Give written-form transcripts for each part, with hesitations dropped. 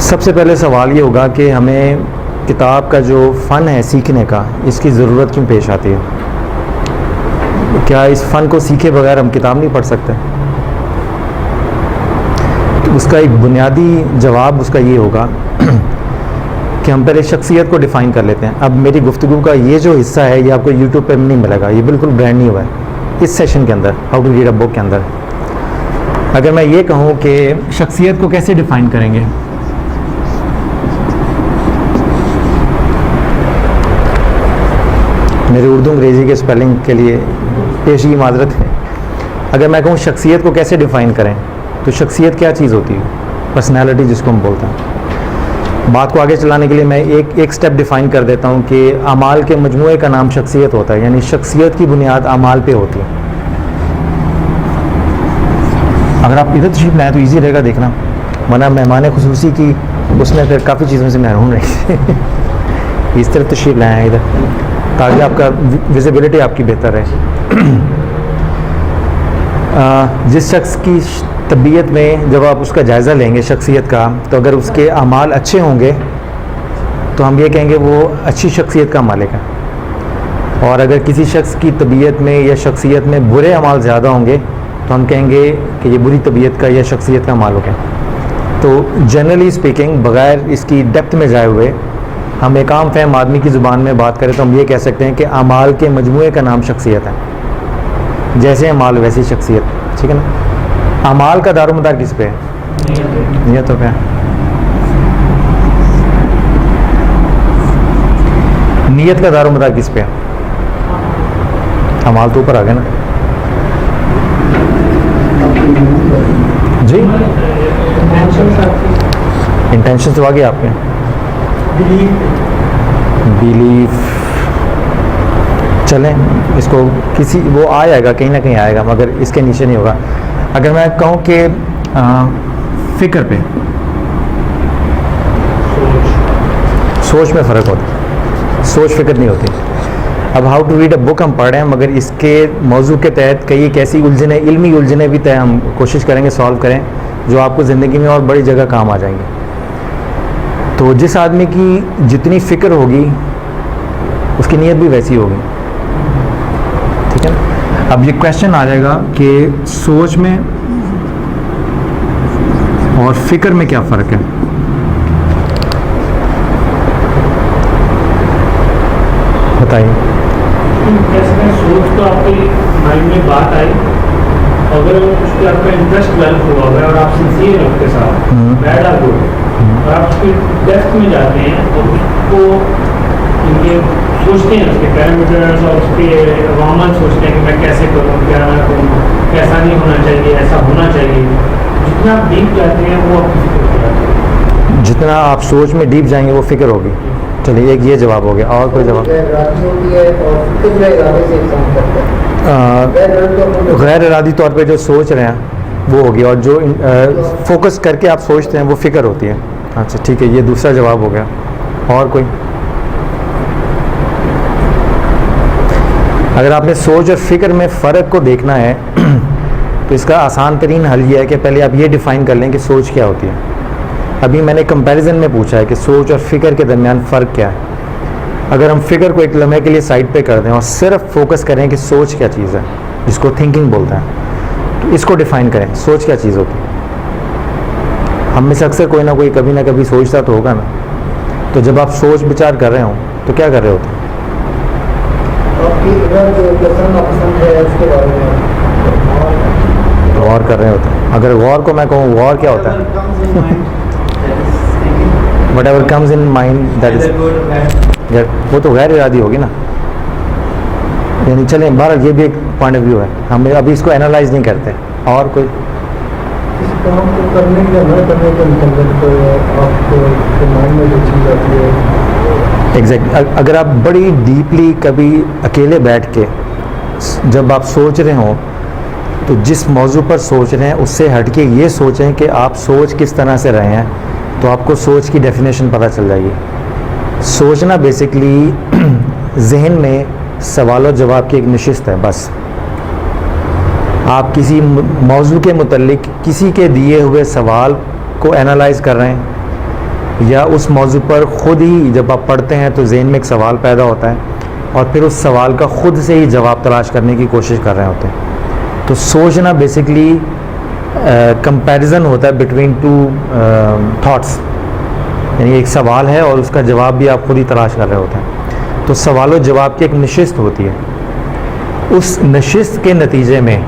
सबसे पहले सवाल ये होगा कि हमें किताब का जो फ़न है सीखने का, इसकी ज़रूरत क्यों पेश आती है? क्या इस फ़न को सीखे बगैर हम किताब नहीं पढ़ सकते? तो उसका एक बुनियादी जवाब उसका ये होगा कि हम पहले शख्सियत को डिफ़ाइन कर लेते हैं। अब मेरी गुफ्तगू का ये जो हिस्सा है ये आपको यूट्यूब पर नहीं मिलेगा, ये बिल्कुल ब्रांड न्यू है इस सेशन के अंदर, how to read a book के अंदर। अगर मैं ये कहूँ कि शख्सियत को कैसे डिफ़ाइन करेंगे, मेरी उर्दू अंग्रेज़ी के स्पेलिंग के लिए पेशी माजरत है। अगर मैं कहूँ शख्सियत को कैसे डिफ़ाइन करें, तो शख्सियत क्या चीज़ होती है? पर्सनैलिटी जिसको हम बोलते हैं। बात को आगे चलाने के लिए मैं एक स्टेप डिफ़ाइन कर देता हूँ कि अमाल के मजमूए का नाम शख्सियत होता है, यानी शख्सियत की बुनियाद अमाल पे होती है। अगर आप इधर तशरीफ़ लाएँ तो ईजी रहेगा देखना, वरना मेहमान खुसूसी की उसमें फिर काफ़ी चीज़ों से महरूम रही इस तरफ तशरीफ़ लाएँ हैं इधर, ताकि आपका विजिबिलिटी आपकी बेहतर है। जिस शख्स की तबीयत में जब आप उसका जायज़ा लेंगे शख्सियत का, तो अगर उसके अमाल अच्छे होंगे तो हम ये कहेंगे वो अच्छी शख्सियत का मालिक है, और अगर किसी शख्स की तबीयत में या शख्सियत में बुरे अमाल ज़्यादा होंगे तो हम कहेंगे कि ये बुरी तबीयत का या शख्सियत का मालिक है। तो जनरली स्पीकिंग, बग़ैर इसकी डेप्थ में जाए हुए, हम एक आम फहम आदमी की ज़ुबान में बात करें तो हम ये कह सकते हैं कि अमाल के मजमूए का नाम शख्सियत है। जैसे अमाल वैसी शख्सियत, ठीक है ना। अमाल का दारोमदार किस पे है? नियतों पे। नियत का दारोमदार किस पे है? अमाल तो ऊपर आ गया ना जी। इंटेंशन तो आ गया आपके। बिलीफ, चलें इसको किसी वो आ जाएगा, कहीं ना कहीं आएगा, मगर इसके नीचे नहीं होगा। अगर मैं कहूँ कि फ़िक्र पे, सोच में फ़र्क होता है, सोच फ़िक्र नहीं होती। अब how to read a book हम पढ़ रहे हैं, मगर इसके मौजू के तहत कई एक ऐसी उलझने, इल्मी उलझने भी तय हम कोशिश करेंगे सॉल्व करें जो आपको ज़िंदगी में और बड़ी जगह काम आ जाएंगे। तो जिस आदमी की जितनी फ़िक्र होगी उसकी नीयत भी वैसी होगी, ठीक है ना। अब ये क्वेश्चन आ जाएगा कि सोच में और फ़िक्र में क्या फ़र्क है? बताइए। सोच तो आपके माइंड में बात आई, अगर उसके आपका इंटरेस्ट डेवलप हुआ है और आप सिंसियर उसके साथ, बैड आर गुड, और आप उसके डेप्थ में जाते हैं और उसको इनके सोचते हैं, उसके पैरामीटर्स और उसके अवामल सोचते हैं कि मैं कैसे करूँ, क्या ना करूँ, ऐसा नहीं होना चाहिए, ऐसा होना चाहिए। जितना आप डीप जाते हैं वो आपकी फिक्र हो जाती है। जितना आप सोच में डीप जाएंगे वो फिक्र होगी। चलिए एक ये जवाब हो गया, और कोई जवाब? गैर इरादी तौर पे जो सोच रहे हैं वो होगी, और जो फोकस करके आप सोचते हैं वो फ़िक्र होती है। अच्छा ठीक है, ये दूसरा जवाब हो गया। और कोई? अगर आपने सोच और फ़िक्र में फ़र्क को देखना है तो इसका आसान तरीन हल ये है कि पहले आप ये डिफ़ाइन कर लें कि सोच क्या होती है। अभी मैंने कंपैरिजन में पूछा है कि सोच और फ़िक्र के दरमियान फ़र्क क्या है। अगर हम फ़िक्र को एक लम्हे के लिए साइड पे कर दें और सिर्फ फोकस करें कि सोच क्या चीज़ है, जिसको थिंकिंग बोलते हैं, तो इसको डिफ़ाइन करें, सोच क्या चीज़ होती है। हम में से अक्सर कोई ना कोई कभी ना कभी सोचता तो होगा ना। तो जब आप सोच विचार कर रहे हो तो क्या कर रहे होते हैं? गौर कर रहे होते हैं। अगर गौर को मैं कहूँ, गौर क्या होता है? What ever comes in mind that is, वो तो गैर इरादी होगी ना। यानी चलें बाहर, ये भी एक पॉइंट ऑफ व्यू है, हम अभी इसको एनालाइज नहीं करते। और कोई? एग्जैक्ट। अगर आप बड़ी डीपली कभी अकेले बैठ के जब आप सोच रहे हो, तो जिस मौजू पर सोच रहे हैं उससे हट के ये सोचें कि आप सोच किस तरह से रहे हैं, तो आपको सोच की डेफिनेशन पता चल जाएगी। सोचना बेसिकली जहन में सवाल और जवाब की एक नशिस्त है। बस आप किसी मौजू के मुतल्लिक किसी के दिए हुए सवाल को एनालाइज कर रहे हैं, या उस मौजू पर ख़ुद ही जब आप पढ़ते हैं तो जहन में एक सवाल पैदा होता है और फिर उस सवाल का ख़ुद से ही जवाब तलाश करने की कोशिश कर रहे होते हैं। तो सोचना बेसिकली कंपैरिजन होता है बिटवीन टू थॉट्स, यानी एक सवाल है और उसका जवाब भी आप खुद ही तलाश कर रहे होते हैं। तो सवाल और जवाब की एक नशिस्त होती है, उस नशिस्त के नतीजे में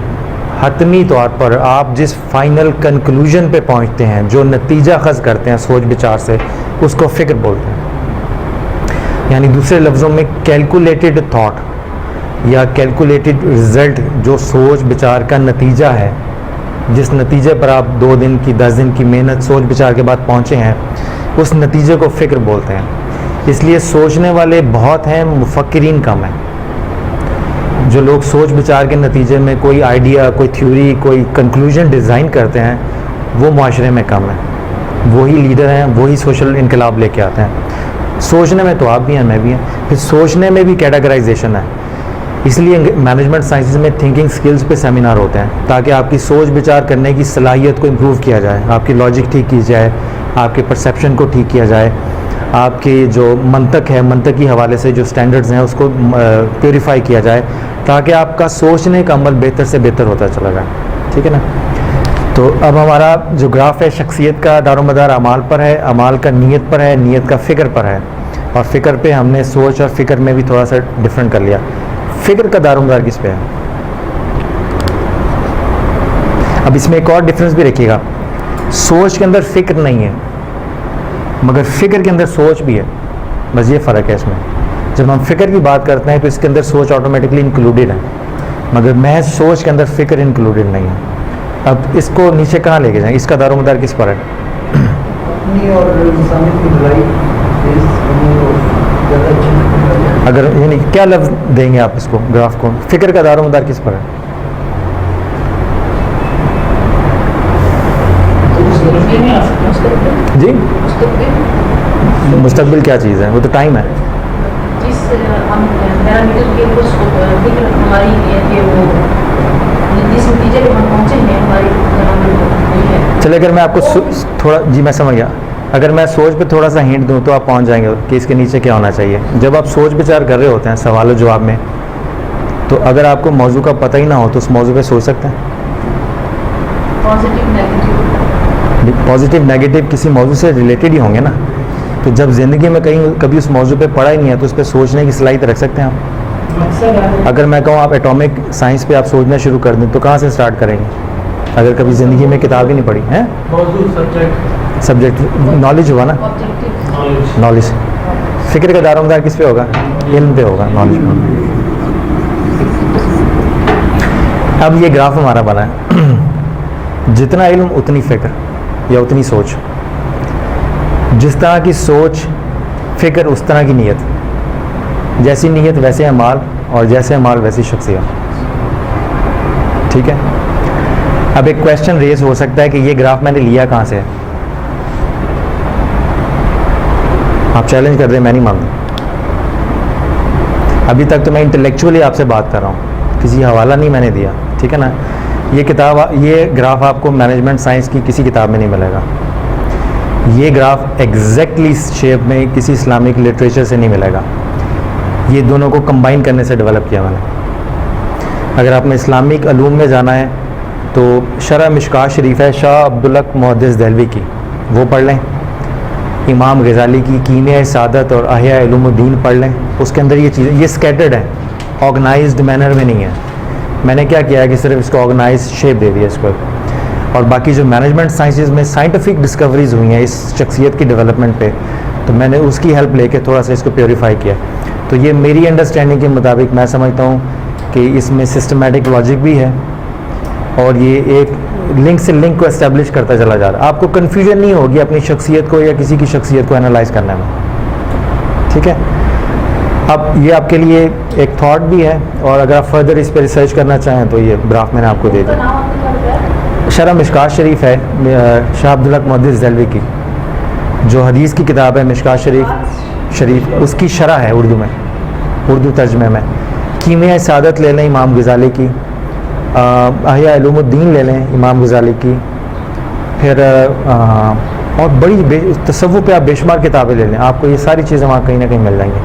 हतमी तौर पर आप जिस फाइनल कंक्लूजन पे पहुंचते हैं, जो नतीजा ख़ज़ करते हैं सोच विचार से, उसको फ़िक्र बोलते हैं। यानी दूसरे लफ्ज़ों में कैलकुलेटेड थॉट या कैलकुलेटेड रिज़ल्ट, जो सोच विचार का नतीजा है, जिस नतीजे पर आप 2 दिन की 10 दिन की मेहनत सोच विचार के बाद पहुँचे हैं, उस नतीजे को फ़िक्र बोलते हैं। इसलिए सोचने वाले बहुत हैं, मुफक्किरीन कम हैं। जो लोग सोच विचार के नतीजे में कोई आइडिया, कोई थ्योरी, कोई कंक्लूजन डिज़ाइन करते हैं, वो माशरे में कम है। वही लीडर हैं, वही सोशल इनकलाब लेके आते हैं। सोचने में तो आप भी हैं, मैं भी हैं। फिर सोचने में भी कैटेगराइजेशन है, इसलिए मैनेजमेंट साइंसेज में थिंकिंग स्किल्स पे सेमिनार होते हैं, ताकि आपकी सोच विचार करने की सलाहियत को इम्प्रूव किया जाए, आपकी लॉजिक ठीक की जाए, आपके परसेप्शन को ठीक किया जाए, आपके जो मंतक है, मंतक की हवाले से जो स्टैंडर्ड्स हैं उसको प्योरीफाई किया जाए, ताकि आपका सोचने का अमल बेहतर से बेहतर होता चला जाए। ठीक है ना। तो अब हमारा जो ग्राफ है शख्सियत का दारोमदार अमाल पर है, अमाल का नीयत पर है, नीयत का फ़िक्र पर है, और फ़िक्र पे हमने सोच और फ़िक्र में भी थोड़ा सा डिफरेंट कर लिया। फ़िक्र का दारोमदार किस पे है? अब इसमें एक और डिफरेंस भी रखिएगा, सोच के अंदर फ़िक्र नहीं है मगर फ़िक्र के अंदर सोच भी है, बस ये फ़र्क है इसमें। जब हम फ़िक्र की बात करते हैं तो इसके अंदर सोच ऑटोमेटिकली इंक्लूडेड है, मगर महज सोच के अंदर फ़िक्र इंक्लूडेड नहीं है। अब इसको नीचे कहाँ लेके जाएं? इसका दारोमदार किस पर है? अपनी और इंसानी की भलाई ज़्यादा अच्छी। अगर यानी क्या लफ्ज़ देंगे आप इसको, ग्राफ को? फ़िक्र का दारोमदार किस पर है? जी, मुस्तकबिल क्या चीज़ है? वो तो टाइम है। चलिए, अगर मैं आपको थोड़ा, जी मैं समझ गया, अगर मैं सोच पे थोड़ा सा हिंट दूं तो आप पहुंच जाएंगे कि इसके नीचे क्या होना चाहिए। जब आप सोच विचार कर रहे होते हैं सवाल और जवाब में, तो अगर आपको मौजू का पता ही ना हो तो उस मौजू पे सोच सकते हैं। पॉजिटिव नेगेटिव किसी मौजू से रिलेटेड ही होंगे ना। तो जब ज़िंदगी में कहीं कभी उस मौजू पे पढ़ा ही नहीं है तो उस पर सोचने की सलाहियत रख सकते हैं आप। अगर मैं कहूँ आप एटॉमिक साइंस पे आप सोचना शुरू कर दें तो कहाँ से स्टार्ट करेंगे, अगर कभी ज़िंदगी में किताब ही नहीं पढ़ी है? सब्जेक्ट नॉलेज हुआ ना, नॉलेज। फ़िक्र का दारोमदार किस पे होगा? इल्म पे होगा, नॉलेज पे। अब ये ग्राफ हमारा बना है, जितना इल्म उतनी फ़िक्र या उतनी सोच, जिस तरह की सोच फ़िक्र उस तरह की नीयत, जैसी नीयत वैसे अमाल, और जैसे अमाल वैसी शख्सियत। ठीक है। अब एक क्वेश्चन रेज हो सकता है कि ये ग्राफ मैंने लिया कहाँ से है? आप चैलेंज कर रहे हैं, मैं नहीं मानता। अभी तक तो मैं इंटेलेक्चुअली आपसे बात कर रहा हूँ, किसी हवाला नहीं मैंने दिया। ठीक है ना। ये किताब, ये ग्राफ आपको मैनेजमेंट साइंस की किसी किताब में नहीं मिलेगा। ये ग्राफ एग्जैक्टली शेप में किसी इस्लामिक लिटरेचर से नहीं मिलेगा। ये दोनों को कंबाइन करने से डेवलप किया मैंने। अगर आपने इस्लामिक अलूम में जाना है तो शरह मिशकात शरीफ है शाह अब्दुल हक मुहद्दिस दहलवी की, वो पढ़ लें। इमाम गज़ाली की कीने सादत और अहया उलूमुद्दीन पढ़ लें। उसके अंदर ये चीज़ें, ये स्कैटर्ड है, ऑर्गेनाइज्ड मैनर में नहीं है। मैंने क्या किया है कि सिर्फ इसको ऑर्गेनाइज शेप दे दिया इसको। और बाकी जो मैनेजमेंट साइंसेज में साइंटिफिक डिस्कवरीज हुई हैं इस शख्सियत की डेवलपमेंट पे, तो मैंने उसकी हेल्प लेके थोड़ा सा इसको प्योरीफाई किया। तो ये मेरी अंडरस्टैंडिंग के मुताबिक मैं समझता हूँ कि इसमें सिस्टमेटिक लॉजिक भी है और ये एक लिंक से लिंक को एस्टेब्लिश करता चला जा रहा है। आपको कन्फ्यूजन नहीं होगी अपनी शख्सियत को या किसी की शख्सियत को एनालाइज करने में। ठीक है। अब ये आपके लिए एक थॉट भी है, और अगर आप फर्दर इस पर रिसर्च करना चाहें तो ये ग्राफ मैंने आपको दे दिया। शरह मिशकात शरीफ है शाह अब्दुल हक मुहद्दिस दहलवी की, जो हदीस की किताब है मिशकात शरीफ, उसकी शरह है उर्दू में, उर्दू तर्जमे में। कीमिया सादत ले लें इमाम गज़ाली की, अहया उलूमुद्दीन ले लें इमाम गज़ाली की, फिर और बड़ी तसव्वुफ़ पे आप बेशुमार किताबें ले लें, आपको ये सारी चीज़ें वहाँ कहीं ना कहीं मिल जाएंगी।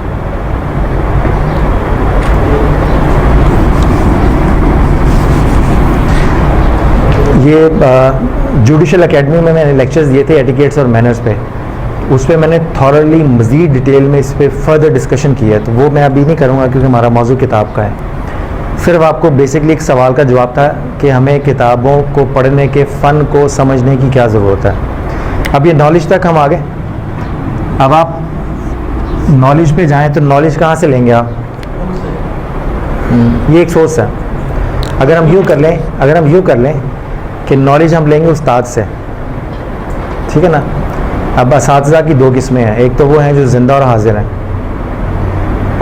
ये जुडिशल एकेडमी में मैंने लेक्चर्स दिए थे एटिकेट्स और मैनर्स पे, उस पर मैंने थॉरली मज़ीद डिटेल में इस पर फर्दर डिस्कशन किया है, तो वो मैं अभी नहीं करूँगा क्योंकि हमारा मौजू किताब का है। सिर्फ आपको बेसिकली एक सवाल का जवाब था कि हमें किताबों को पढ़ने के फ़न को समझने की क्या ज़रूरत है। अब ये नॉलेज तक हम आ गए। अब आप नॉलेज पे जाएं तो नॉलेज कहाँ से लेंगे आप? ये एक सोच है। अगर हम यूँ कर लें कि नॉलेज हम लेंगे उस्ताद से, ठीक है ना। अब असातिज़ा की दो किस्में हैं, एक तो वो हैं जो ज़िंदा और हाजिर हैं,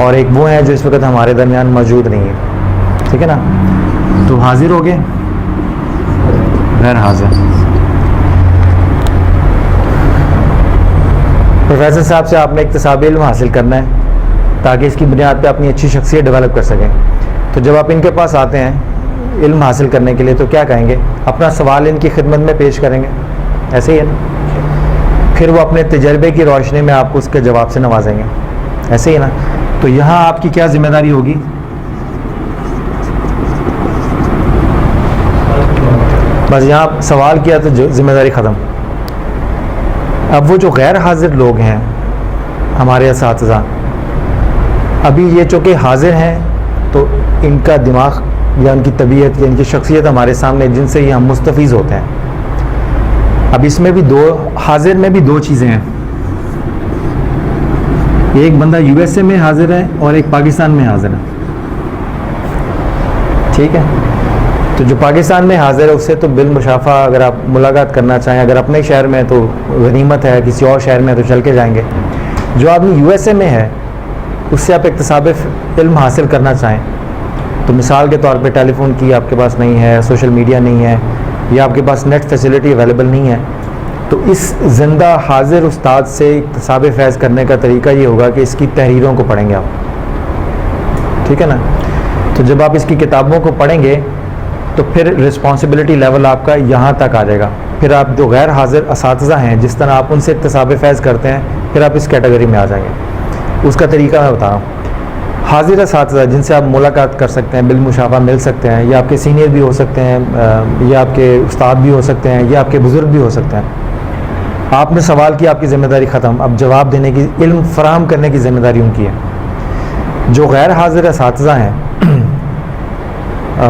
और एक वो हैं जो इस वक्त हमारे दरमियान मौजूद नहीं है, ठीक है ना। तो हाजिर हो गए, गैर हाजिर। प्रोफेसर साहब से आपने इक्तिसाब इल्म हासिल करना है ताकि इसकी बुनियाद पे अपनी अच्छी शख्सियत डेवलप कर सकें। तो जब आप इनके पास आते हैं इल्म हासिल करने के लिए तो क्या कहेंगे? अपना सवाल इनकी खिदमत में पेश करेंगे, ऐसे ही है ना। फिर वो अपने तजर्बे की रोशनी में आपको उसके जवाब से नवाजेंगे, ऐसे ही है ना। तो यहाँ आपकी क्या जिम्मेदारी होगी? बस यहाँ सवाल किया तो जिम्मेदारी ख़त्म। अब वो जो गैर हाजिर लोग हैं हमारे असातिज़ा, अभी ये चूँकि हाजिर हैं तो इनका दिमाग या इनकी तबीयत या इनकी शख्सियत हमारे सामने, जिनसे ये हम मुस्तफ़ीज़ होते हैं। अब इसमें भी हाजिर में भी दो चीज़ें हैं, एक बंदा यूएसए में हाजिर है और एक पाकिस्तान में हाजिर है, ठीक है। तो जो पाकिस्तान में हाजिर है उससे तो बिल मुशाफा अगर आप मुलाकात करना चाहें, अगर अपने शहर में तो गनीमत है, किसी और शहर में तो चल के जाएंगे। जो आदमी यूएसए में है उससे आप इक्तिसाब इल्म हासिल करना चाहें तो मिसाल के तौर पे टेलीफोन की आपके पास नहीं है, सोशल मीडिया नहीं है, या आपके पास नेट फैसिलिटी अवेलेबल नहीं है, तो इस ज़िंदा हाजिर उस्ताद से इक्तिसाब फैज़ करने का तरीका ये होगा कि इसकी तहरीरों को पढ़ेंगे आप, ठीक है ना। तो जब आप इसकी किताबों को पढ़ेंगे तो फिर रिस्पॉन्सिबिलिटी लेवल आपका यहाँ तक आ जाएगा। फिर आप जो गैर हाजिर असातिज़ा हैं, जिस तरह आप उनसे इक्तिसाब फैज़ करते हैं, फिर आप इस कैटेगरी में आ जाएंगे। उसका तरीका मैं बता रहा हूँ। हाजिर असातिज़ा जिनसे आप मुलाकात कर सकते हैं, बिल मुशाफा मिल सकते हैं, या आपके सीनियर भी हो सकते हैं, या आपके उस्ताद भी हो सकते हैं, या आपके बुज़ुर्ग भी हो सकते हैं। आपने सवाल किया, आपकी ज़िम्मेदारी ख़त्म। अब जवाब देने की, इल्म फराहम करने की ज़िम्मेदारी उनकी है। जो गैर हाजिर असातिज़ा हैं,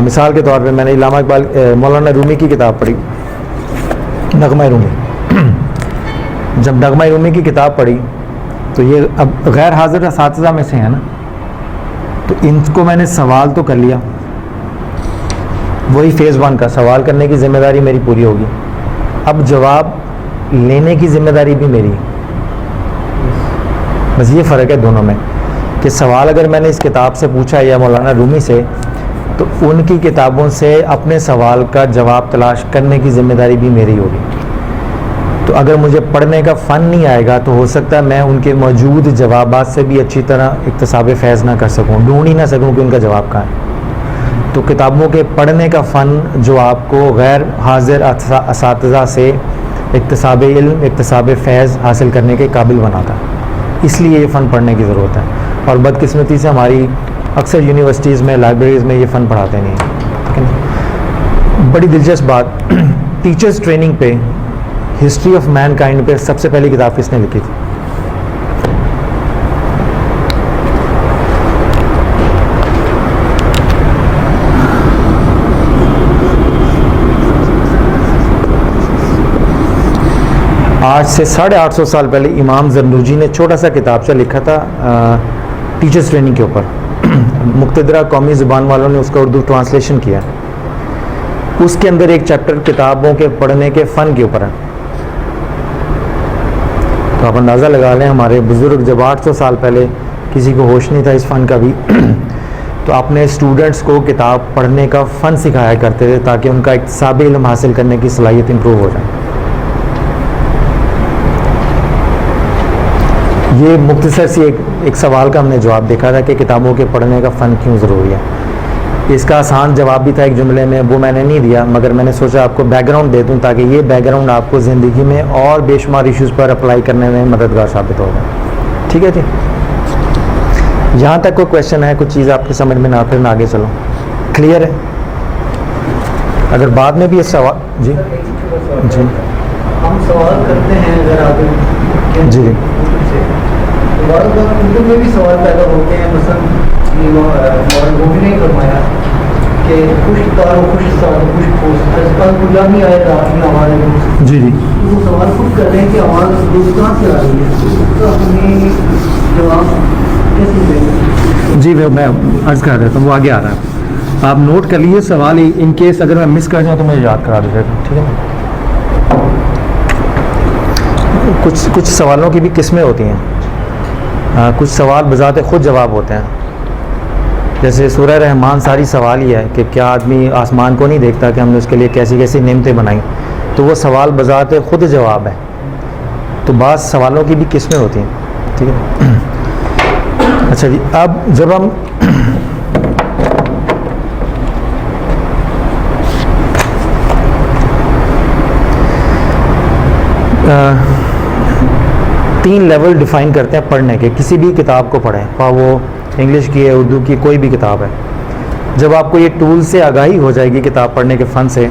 मिसाल के तौर पे मैंने इल्लामा इकबाल मौलाना रूमी की किताब पढ़ी, नगमा रूमी। जब नगमा रूमी की किताब पढ़ी तो ये अब गैर हाजिर असातिज़ा में से है ना, तो इनको मैंने सवाल तो कर लिया, वही फ़ेज़ 1 का सवाल करने की ज़िम्मेदारी मेरी पूरी होगी। अब जवाब लेने की ज़िम्मेदारी भी मेरी है। बस ये फ़र्क है दोनों में कि सवाल अगर मैंने इस किताब से पूछा या मौलाना रूमी से, तो उनकी किताबों से अपने सवाल का जवाब तलाश करने की ज़िम्मेदारी भी मेरी होगी। तो अगर मुझे पढ़ने का फ़न नहीं आएगा तो हो सकता है मैं उनके मौजूद जवाबात से भी अच्छी तरह इक्तिसाब फैज़ ना कर सकूं, ढूंढ ही ना सकूं कि उनका जवाब कहाँ है। तो किताबों के पढ़ने का फ़न जो आपको गैर हाजिर असातिज़ा से इक्तिसाब इल्म, इक्तिसाब फैज़ हासिल करने के काबिल बनाता है, इसलिए ये फ़न पढ़ने की ज़रूरत है। और बदकिस्मती से हमारी अक्सर यूनिवर्सिटीज़ में, लाइब्रेरीज़ में ये फ़न पढ़ाते नहीं हैं, ठीक है ना। बड़ी दिलचस्प बात, टीचर्स ट्रेनिंग पे हिस्ट्री ऑफ मैनकाइंड पे सबसे पहली किताब किसने लिखी थी? आज से 850 साल पहले इमाम ज़रनुजी ने छोटा सा किताबचा लिखा था टीचर्स ट्रेनिंग के ऊपर। मुक्तदरा कौमी ज़ुबान वालों ने उसका उर्दू ट्रांसलेशन किया। उसके अंदर एक चैप्टर किताबों के पढ़ने के फ़न के ऊपर है। तो आप अंदाज़ा लगा लें, हमारे बुज़ुर्ग जब 800 साल पहले, किसी को होश नहीं था इस फ़न का भी, तो अपने स्टूडेंट्स को किताब पढ़ने का फ़न सिखाया करते थे ताकि उनका इक्तिसाबी इल्म हासिल करने की सलाहियत इम्प्रूव हो जाए। ये मुख्तसर सी एक सवाल का हमने जवाब देखा था कि किताबों के पढ़ने का फ़न क्यों ज़रूरी है। इसका आसान जवाब भी था एक जुमले में, वो मैंने नहीं दिया, मगर मैंने सोचा आपको बैकग्राउंड दे दूं ताकि ये बैकग्राउंड आपको ज़िंदगी में और बेशुमार इश्यूज़ पर अप्लाई करने में मददगार साबित होगा। ठीक है जी, यहाँ तक कोई क्वेश्चन है, कुछ चीज़ आपके समझ में ना, फिर मैं आगे चलूँ? क्लियर है? अगर बाद में भी ये सवाल जी जी हम सवाल करते हैं अगर आगे जी तो बार उर्दू में भी सवाल पैदा होते हैं। मसलन ये मॉडल वो भी नहीं फरमाया कि खुश तारो खुश सारो खुश ठोस आजकल गुलामी आएगा अपनी आवाज़ जी जी वो सवाल खुद कर रहे हैं कि आवाज़ दोस्त कहाँ से आ रही है, तो अपनी जवाब कैसे देंगे? जी मैं अर्ज़ करा देता हूँ, वो आगे आ रहा है, आप नोट कर लीजिए सवाल, इन केस अगर मैं मिस कर जाऊँ तो मुझे याद करा दीजिएगा। ठीक है, कुछ सवालों की भी किस्में होती हैं। कुछ सवाल बज़ाते खुद जवाब होते हैं। जैसे सूरह रहमान सारी सवाल ही है कि क्या आदमी आसमान को नहीं देखता कि हमने उसके लिए कैसी कैसी नेमतें बनाई, तो वो सवाल बज़ाते खुद जवाब है। तो बाज़ सवालों की भी किस्में होती हैं। ठीक है, अच्छा जी, अब जब हम तीन लेवल डिफ़ाइन करते हैं पढ़ने के, किसी भी किताब को पढ़ें, और वो इंग्लिश की है, उर्दू की, कोई भी किताब है। जब आपको ये टूल से आगाही हो जाएगी किताब पढ़ने के फ़न से,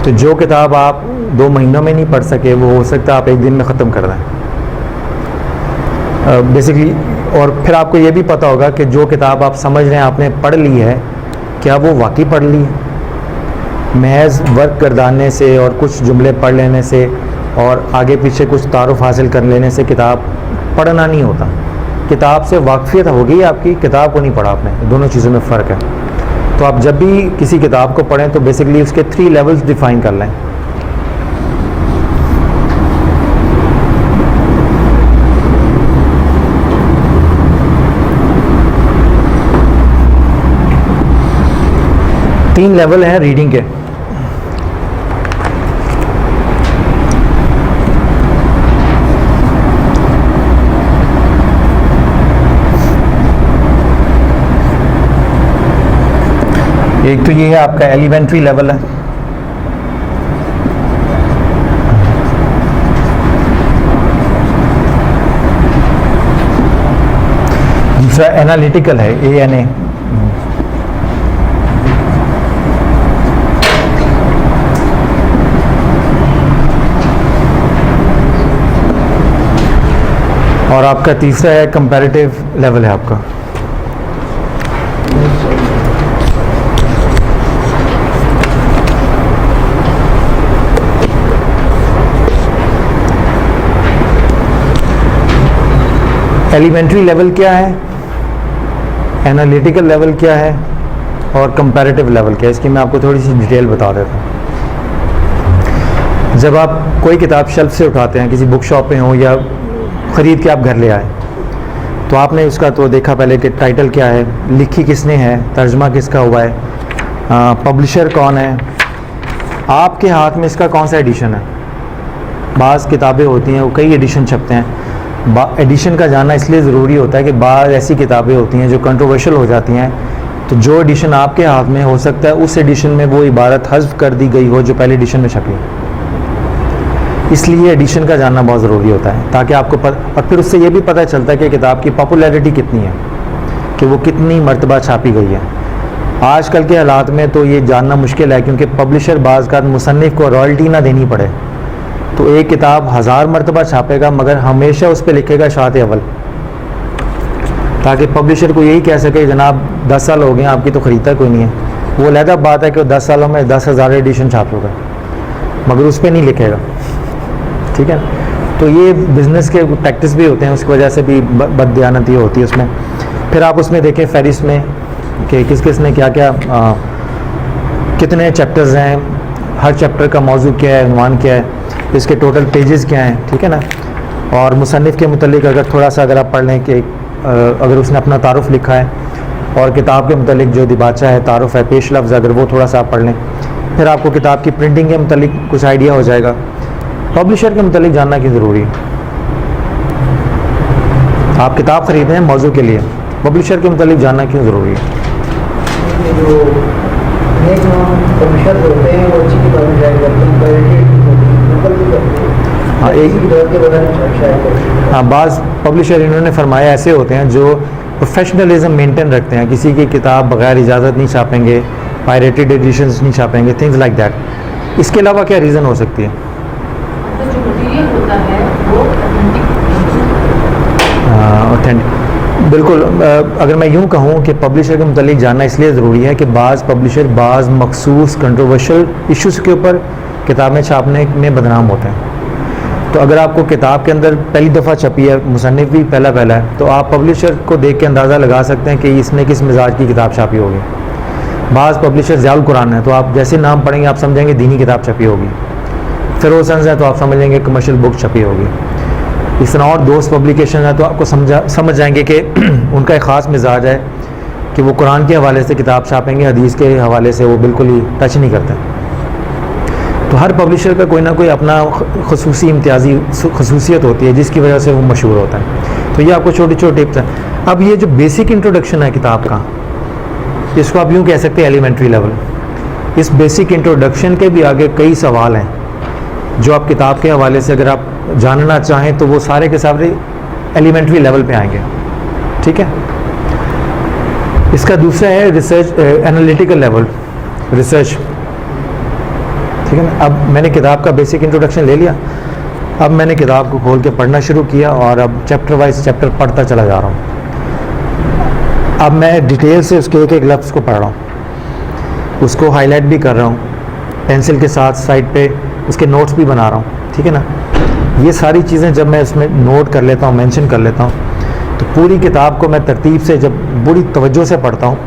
तो जो किताब आप 2 महीनों में नहीं पढ़ सके वो हो सकता है आप 1 दिन में ख़त्म कर दें बेसिकली। और फिर आपको ये भी पता होगा कि जो किताब आप समझ रहे हैं आपने पढ़ ली है, क्या वो वाकई पढ़ ली है? महज वर्क गर्दाने से और कुछ जुमले पढ़ लेने से और आगे पीछे कुछ तारुफ हासिल कर लेने से किताब पढ़ना नहीं होता। किताब से वाकफियत होगी आपकी, किताब को नहीं पढ़ा आपने, दोनों चीज़ों में फ़र्क है। तो आप जब भी किसी किताब को पढ़ें तो बेसिकली उसके 3 लेवल्स डिफ़ाइन कर लें। तीन लेवल हैं रीडिंग के। एक तो ये है आपका एलिमेंट्री लेवल है, दूसरा एनालिटिकल है, ANA, और आपका तीसरा है कंपैरेटिव लेवल है आपका। एलिमेंट्री लेवल क्या है, एनालिटिकल लेवल क्या है और कंपैरेटिव लेवल क्या है, इसकी मैं आपको थोड़ी सी डिटेल बता देता हूँ। जब आप कोई किताब शेल्फ से उठाते हैं, किसी बुक शॉप पे हो या ख़रीद के आप घर ले आए, तो आपने उसका तो देखा पहले कि टाइटल क्या है, लिखी किसने है, तर्जमा किसका हुआ है, पब्लिशर कौन है, आपके हाथ में इसका कौन सा एडिशन है। बाज़ किताबें होती हैं वो कई एडिशन छपते हैं। एडिशन का जानना इसलिए ज़रूरी होता है कि बाज़ ऐसी किताबें होती हैं जो कंट्रोवर्शियल हो जाती हैं, तो जो एडिशन आपके हाथ में हो सकता है उस एडिशन में वो इबारत हज़्फ़ कर दी गई हो जो पहले एडिशन में छपी। इसलिए एडिशन का जानना बहुत ज़रूरी होता है ताकि आपको और फिर उससे ये भी पता चलता है कि किताब की पॉपुलैरिटी कितनी है, कि वो कितनी मरतबा छापी गई है। आजकल के हालात में तो ये जानना मुश्किल है, क्योंकि पब्लिशर बाज़ का मुसन्निफ़ को रॉयल्टी ना देनी पड़े, तो एक किताब 1000 मरतबा छापेगा मगर हमेशा उस पर लिखेगा शात अव्वल, ताकि पब्लिशर को यही कह सके जनाब 10 साल हो गए आपकी तो ख़रीदता कोई नहीं है। वो अलग बात है कि वो 10 सालों में 10,000 एडिशन छापेगा, मगर उस पर नहीं लिखेगा। ठीक है, तो ये बिज़नेस के प्रैक्टिस भी होते हैं, उसकी वजह से भी बददियानती होती है उसमें। फिर आप उसमें देखें फहरिस्त में कि किस किस ने क्या क्या कितने चैप्टर्स हैं, हर चैप्टर का मौजू क्या है, उन्वान क्या है, इसके टोटल पेजेस क्या हैं। ठीक है ना, और मुसन्निफ़ के मुतल्लिक अगर थोड़ा सा अगर आप पढ़ लें कि अगर उसने अपना तारुफ़ लिखा है, और किताब के मुतल्लिक जो दिबाचा है, तारुफ़ है, पेश लफ्ज़, अगर वो थोड़ा सा आप पढ़ लें, फिर आपको किताब की प्रिंटिंग के मुतल्लिक कुछ आइडिया हो जाएगा। पब्लिशर के मुतल्लिक जानना क्यों ज़रूरी है? आप किताब ख़रीदें मौजू के लिए, पब्लिशर के मुतल्लिक जानना क्यों ज़रूरी है? कि जो अनेक पब्लिशर होते हैं वो अच्छी किताबें शायद करते हैं, नकल भी करते हैं। हाँ, एक किताब के बारे में शायद हाँ, बाज़ पब्लिशर इन्होंने फरमाया ऐसे होते हैं जो प्रोफेशनलिज्म मेंटेन रखते हैं, किसी की किताब बगैर इजाज़त नहीं छापेंगे, पायरेटेड एडिशंस नहीं छापेंगे, थिंग्स लाइक दैट। इसके अलावा क्या रीज़न हो सकती है? तो जो मटीरियल होता है वो ऑथेंटिक, बिल्कुल। अगर मैं यूँ कहूँ कि पब्लिशर के मुतालिक जानना इसलिए ज़रूरी है कि बाज़ पब्लिशर बाज़ मखसूस कंट्रोवर्शियल इश्यूज़ के ऊपर किताबें छापने में बदनाम होते हैं। तो अगर आपको किताब के अंदर पहली दफ़ा छपी है, मुसन्निफ़ भी पहला है, तो आप पब्लिशर को देख के अंदाज़ा लगा सकते हैं कि इसने किस मिजाज की किताब छापी होगी। बाज़ पब्लिशर ज़ियाउल कुरान है, तो आप जैसे नाम पढ़ेंगे आप समझेंगे दीनी किताब छपी होगी। फिरोज़ है तो आप समझ लेंगे कमर्शियल बुक छपी होगी। इस तरह और दोस्त पब्लिकेशन है तो आपको समझ जाएंगे कि उनका एक ख़ास मिजाज है कि वो कुरान के हवाले से किताब छापेंगे, हदीस के हवाले से वो बिल्कुल ही टच नहीं करते। तो हर पब्लिशर का कोई ना कोई अपना खसूसी इम्तियाजी खसूसियत होती है जिसकी वजह से वो मशहूर होता है। तो ये आपको छोटी छोटी टिप्स हैं। अब ये जो बेसिक इंट्रोडक्शन है किताब का, इसको आप यूँ कह सकते हैं एलिमेंट्री लेवल। इस बेसिक इंट्रोडक्शन के भी आगे कई सवाल हैं जो आप किताब के हवाले से अगर आप जानना चाहें तो वो सारे के सारे एलिमेंट्री लेवल पे आएंगे। ठीक है। इसका दूसरा है रिसर्च एनालिटिकल लेवल, रिसर्च। ठीक है ना। अब मैंने किताब का बेसिक इंट्रोडक्शन ले लिया, अब मैंने किताब को खोल के पढ़ना शुरू किया और अब चैप्टर वाइज चैप्टर पढ़ता चला जा रहा हूँ। अब मैं डिटेल से उसके एक एक लफ्ज़ को पढ़ रहा हूँ, उसको हाईलाइट भी कर रहा हूँ पेंसिल के साथ, साइड पे उसके नोट्स भी बना रहा हूँ। ठीक है ना। ये सारी चीज़ें जब मैं इसमें नोट कर लेता हूँ, मेंशन कर लेता हूँ, तो पूरी किताब को मैं तरतीब से जब बड़ी तवज्जो से पढ़ता हूँ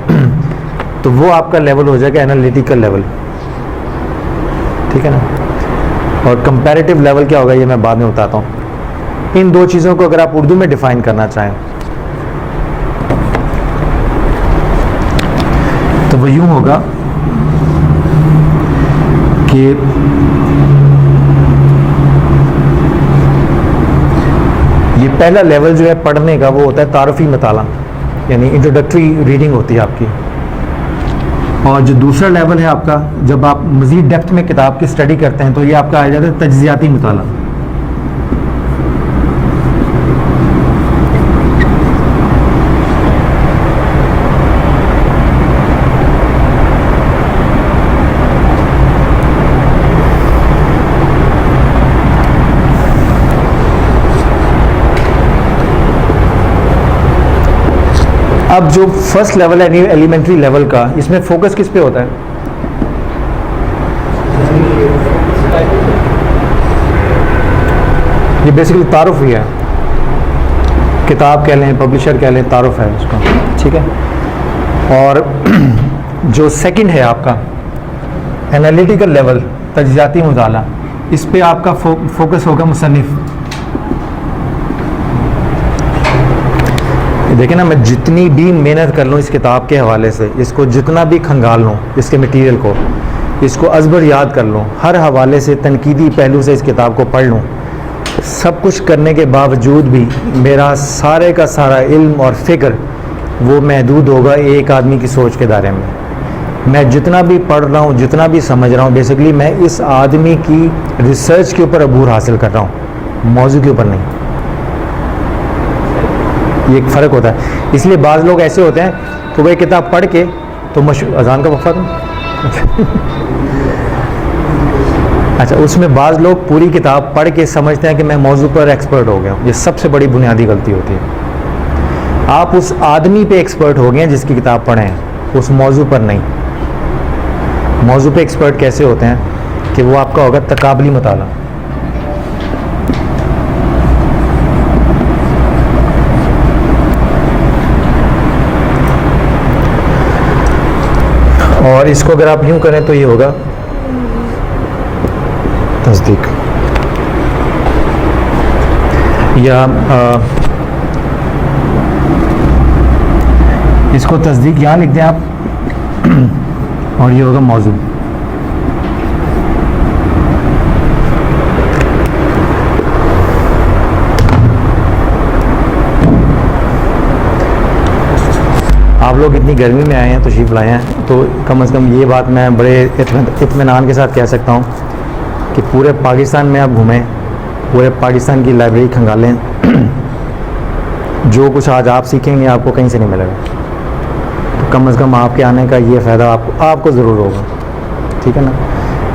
तो वो आपका लेवल हो जाएगा एनालिटिकल लेवल। ठीक है ना। और कंपैरेटिव लेवल क्या होगा ये मैं बाद में बताता हूँ। इन दो चीज़ों को अगर आप उर्दू में डिफ़ाइन करना चाहें तो वो यूँ होगा कि ये पहला लेवल जो है पढ़ने का वो होता है तारुफी मताला, यानी इंट्रोडक्टरी रीडिंग होती है आपकी। और जो दूसरा लेवल है आपका, जब आप मज़ीद डेप्थ में किताब की स्टडी करते हैं तो ये आपका आ जाता है तज्ज़ियाती मुताला। अब जो फर्स्ट लेवल है एलिमेंट्री लेवल का, इसमें फोकस किस पे होता है? ये बेसिकली तारुफ ही है, किताब कह लें, पब्लिशर कह लें, तारुफ है उसका। ठीक है। और जो सेकंड है आपका एनालिटिकल लेवल, तज्ज़ियाती मुताला, इस पे आपका फोकस होगा मुसन्निफ। देखें ना, मैं जितनी भी मेहनत कर लूँ इस किताब के हवाले से, इसको जितना भी खंगाल लूँ, इसके मटीरियल को, इसको अज़बर याद कर लूँ, हर हवाले से तनकीदी पहलू से इस किताब को पढ़ लूँ, सब कुछ करने के बावजूद भी मेरा सारे का सारा इल्म और फ़िक्र वो महदूद होगा एक आदमी की सोच के दायरे में। मैं जितना भी पढ़ रहा हूँ, जितना भी समझ रहा हूँ, बेसिकली मैं इस आदमी की रिसर्च के ऊपर अबूर हासिल कर रहा हूँ, मौजू के ऊपर नहीं। ये एक फ़र्क होता है। इसलिए बाज़ लोग ऐसे होते हैं कि वह किताब पढ़ के तो अज़ान का वफ़ा अच्छा, उसमें बाज़ लोग पूरी किताब पढ़ के समझते हैं कि मैं मौजू पर एक्सपर्ट हो गया हूँ। ये सबसे बड़ी बुनियादी गलती होती है। आप उस आदमी पे एक्सपर्ट हो गए हैं जिसकी किताब पढ़े हैं, उस मौजू पर नहीं। मौजू पे एक्सपर्ट कैसे होते हैं कि वो आपका होगा तकाबली मुताला। और इसको अगर आप यूं करें तो ये होगा तस्दीक, या इसको तस्दीक यहाँ लिख दें आप और ये होगा मौजू। आप लोग इतनी गर्मी में आए हैं, तशरीफ़ लाए हैं, तो कम से कम ये बात मैं बड़े इत्मीनान के साथ कह सकता हूँ कि पूरे पाकिस्तान में आप घूमें, पूरे पाकिस्तान की लाइब्रेरी खंगालें, जो कुछ आज आप सीखेंगे आपको कहीं से नहीं मिलेगा। तो कम से कम आपके आने का ये फ़ायदा आपको ज़रूर होगा, ठीक है ना।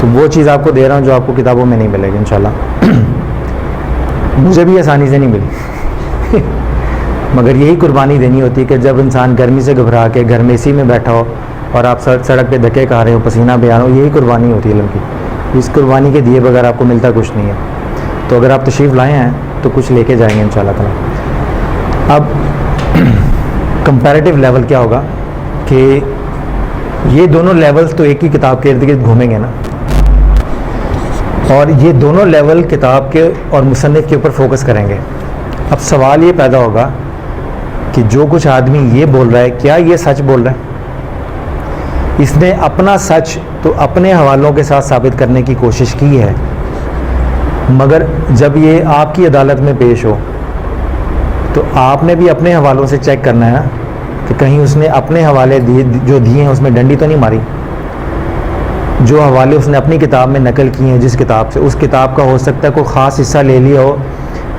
तो वो चीज़ आपको दे रहा हूँ जो आपको किताबों में नहीं मिलेगी इंशाल्लाह। मुझे भी आसानी से नहीं मिली मगर यही कुर्बानी देनी होती है कि जब इंसान गर्मी से घबरा के घर में एसी में बैठा हो और आप सड़क पे धक्के खा रहे हो, पसीना बहा रहे हो, यही कुर्बानी होती है लड़की। इस कुर्बानी के दिए बगैर आपको मिलता कुछ नहीं है। तो अगर आप तशरीफ़ लाए हैं तो कुछ लेके जाएंगे इंशाल्लाह ताला। अब कंपैरेटिव लेवल क्या होगा कि ये दोनों लेवल्स तो एक ही किताब के इर्द गिर्द घूमेंगे ना, और ये दोनों लेवल किताब के और मुसन्निफ़ के ऊपर फोकस करेंगे। अब सवाल ये पैदा होगा कि जो कुछ आदमी ये बोल रहा है, क्या ये सच बोल रहा है? इसने अपना सच तो अपने हवालों के साथ साबित करने की कोशिश की है, मगर जब ये आपकी अदालत में पेश हो तो आपने भी अपने हवालों से चेक करना है ना कि कहीं उसने अपने हवाले जो दिए हैं उसमें डंडी तो नहीं मारी। जो हवाले उसने अपनी किताब में नकल किए हैं, जिस किताब से, उस किताब का हो सकता है कोई ख़ास हिस्सा ले लिया हो,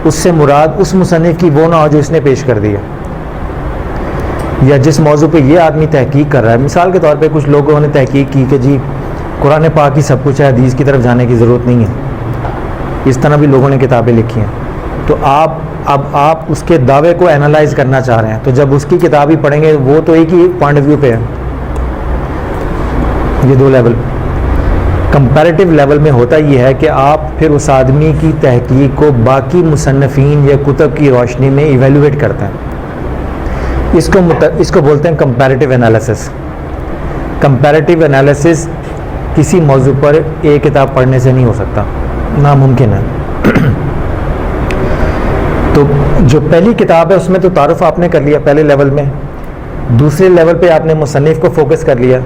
उससे मुराद उस मुसन्निफ़ की वो ना हो जो इसने पेश कर दिया। या जिस मौजू पे ये आदमी तहकीक कर रहा है, मिसाल के तौर पे कुछ लोगों ने तहकीक की कि जी कुरान पाक की सब कुछ है, हदीस की तरफ जाने की ज़रूरत नहीं है, इस तरह भी लोगों ने किताबें लिखी हैं। तो आप उसके दावे को एनालाइज करना चाह रहे हैं, तो जब उसकी किताब ही पढ़ेंगे वो तो एक ही पॉइंट ऑफ व्यू पे है। ये दो लेवल। कंपैरेटिव लेवल में होता ये है कि आप फिर उस आदमी की तहकीक को बाकी मुसन्निफ़ीन या कुतुब की रोशनी में इवेल्युएट करते हैं। इसको बोलते हैं कंपैरेटिव एनालिसिस। कंपैरेटिव एनालिसिस किसी मौजू पर एक किताब पढ़ने से नहीं हो सकता, नामुमकिन है। तो जो पहली किताब है उसमें तो तारुफ आपने कर लिया पहले लेवल में, दूसरे लेवल पे आपने मुसन्निफ़ को फोकस कर लिया,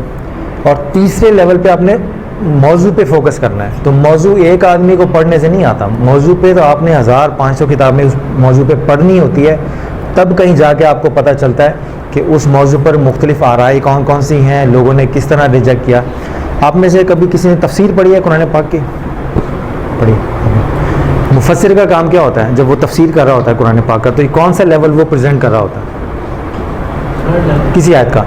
और तीसरे लेवल पे आपने मौजू पे फोकस करना है। तो मौजू एक आदमी को पढ़ने से नहीं आता, मौजू पे तो आपने 1500 किताबें उस मौजू पे पढ़नी होती है, तब कहीं जाके आपको पता चलता है कि उस मौजू पर मुख्तलिफ आराई कौन कौन सी हैं, लोगों ने किस तरह रिजेक्ट किया। आप में से कभी किसी ने तफसीर पढ़ी है कुरान पाक की? पढ़ी। मुफस्सिर का काम क्या होता है? जब वो तफसीर कर रहा होता है कुरान पाक का, तो ये कौन सा लेवल वो प्रेजेंट कर रहा होता है किसी आयत का?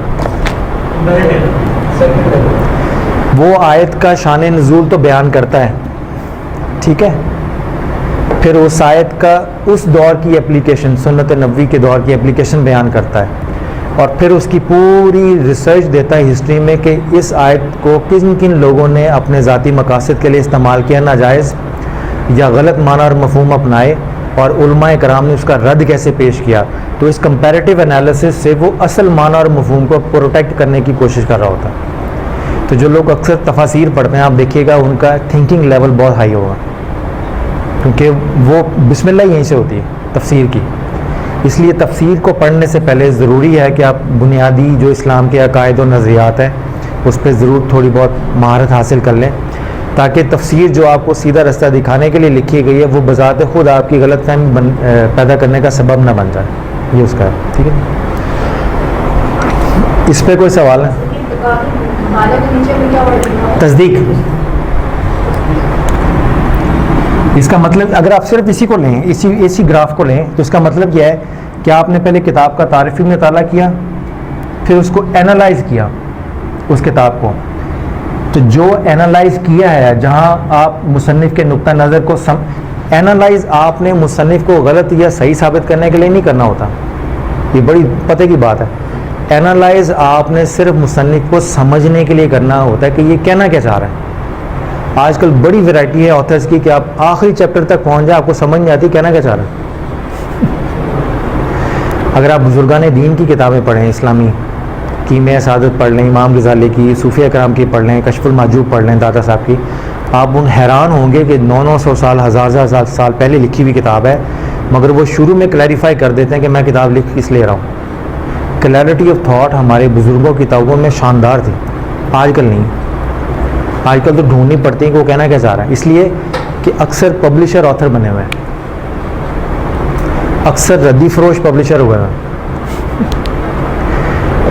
वो आयत का शान नुज़ूल तो बयान करता है, ठीक है, फिर उस आयत का उस दौर की एप्लीकेशन, सुन्नत नबवी के दौर की एप्लीकेशन बयान करता है, और फिर उसकी पूरी रिसर्च देता है हिस्ट्री में कि इस आयत को किन किन लोगों ने अपने ज़ाती मकासद के लिए इस्तेमाल किया, नाजायज़ या गलत माना और मफहूम अपनाए, और उलमाए कराम ने उसका रद्द कैसे पेश किया। तो इस कंपैरेटिव एनालिसिस से वो असल माना और मफहूम को प्रोटेक्ट करने की कोशिश कर रहा होता है। तो जो लोग अक्सर तफासीर पढ़ते हैं, आप देखिएगा उनका थिंकिंग लेवल बहुत हाई होगा, क्योंकि वो बिस्मिल्लाह यहीं से होती है तफसीर की। इसलिए तफसीर को पढ़ने से पहले ज़रूरी है कि आप बुनियादी जो इस्लाम के अकायद और नज़रियात हैं उस पर ज़रूर थोड़ी बहुत महारत हासिल कर लें, ताकि तफसीर जो आपको सीधा रास्ता दिखाने के लिए लिखी गई है वो बज़ात खुद आपकी गलतफहमी पैदा करने का सबब न बन जाए। ये उसका है, ठीक है। इस पर कोई सवाल है? तस्दीक, इसका मतलब अगर आप सिर्फ इसी को लें, इसी ग्राफ को लें, तो इसका मतलब यह है कि आपने पहले किताब का तारीफ़ी मुताला किया, फिर उसको एनालाइज किया उस किताब को। तो जो एनालाइज किया है, जहां आप मुसन्निफ़ के नुक्ता नज़र को एनालाइज आपने मुसन्निफ़ को गलत या सही साबित करने के लिए नहीं करना होता, ये बड़ी पते की बात है। एनालाइज आपने सिर्फ मुसन्निफ़ को समझने के लिए करना होता है कि ये कहना क्या चाह रहा है। आजकल बड़ी वैरायटी है ऑथर्स की कि आप आखिरी चैप्टर तक पहुंच जाए, आपको समझ नहीं आती कहना क्या चाह रहा है। अगर आप बुजुर्गान दीन की किताबें पढ़ें, इस्लामी कीमिया सादत पढ़ लें, इमाम गज़ाली की, सूफिया कराम की पढ़ लें, कशफुल महजूब पढ़ लें दादा साहब की, आप उन हैरान होंगे कि 900 साल, हज़ार साल पहले लिखी हुई किताब है, मगर वो शुरू में क्लैरिफाई कर देते हैं कि मैं किताब लिख किस ले रहा हूँ। क्लैरिटी ऑफ थॉट हमारे बुज़ुर्गों की किताबों में शानदार थी, आजकल नहीं। आजकल तो ढूंढनी पड़ती है कि वो कहना क्या चाह रहा है, इसलिए कि अक्सर पब्लिशर ऑथर बने हुए हैं, अक्सर रद्दी फरोश पब्लिशर हुए हैं।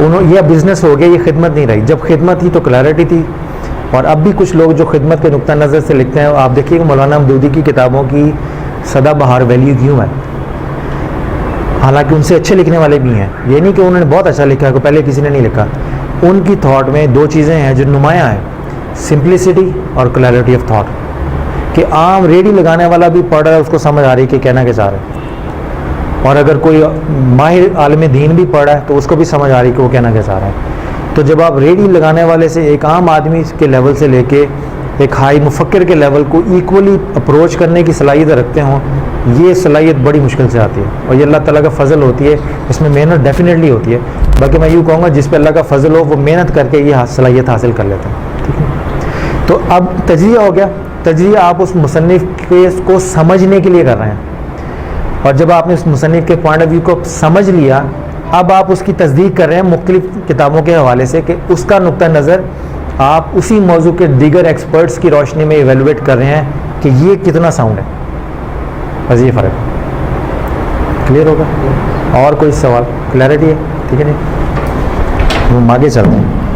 उन्होंने यह बिजनेस हो गया, ये खिदमत नहीं रही। जब खिदमत थी तो क्लैरिटी थी। और अब भी कुछ लोग जो खिदमत के नुक्ता नज़र से लिखते हैं, आप देखिएगा मौलाना मदूदी की किताबों की सदाबहार वैल्यू क्यों है। हालांकि उनसे अच्छे लिखने वाले भी हैं, ये नहीं कि उन्होंने बहुत अच्छा लिखा है, पहले किसी ने नहीं लिखा। उनकी थॉट में दो चीज़ें हैं जो नुमायाँ हैं, सिंप्लिसिटी और क्लैरिटी ऑफ थॉट। कि आम रेडी लगाने वाला भी पढ़ रहा है, उसको समझ आ रही है कि कहना क्या चाह रहे हैं। और अगर कोई माहिर आलिम दीन भी पढ़ा है तो उसको भी समझ आ रही है कि वो कहना क्या चाह रहा है। तो जब आप रेडी लगाने वाले से एक आम आदमी के लेवल से लेके एक हाई मुफक्किर के लेवल को इक्वली अप्रोच करने की सलाहियत रखते हों, ये सलाहियत बड़ी मुश्किल से आती है। और ये अल्लाह ताला का फ़ज़ल होती है, इसमें मेहनत डेफिनेटली होती है। बाकी मैं यूँ कहूँगा जिस पे अल्लाह का फ़ज़ल हो वो मेहनत करके ये सलाहियत हासिल कर लेते हैं। ठीक है, तो अब तजरिया हो गया। तजरिया आप उस मुसन्निफ़ को समझने के लिए कर रहे हैं, और जब आपने उस मुसन्निफ़ के पॉइंट ऑफ व्यू को समझ लिया, अब आप उसकी तस्दीक कर रहे हैं मुख्तलिफ़ किताबों के हवाले से कि उसका नुक्ता नज़र आप उसी मौजू के दीगर एक्सपर्ट्स की रोशनी में इवेलुएट कर रहे हैं कि ये कितना साउंड है। बस ये फ़र्क क्लियर होगा। और कोई सवाल? क्लैरिटी है? ठीक है, नहीं हम आगे चलते हैं।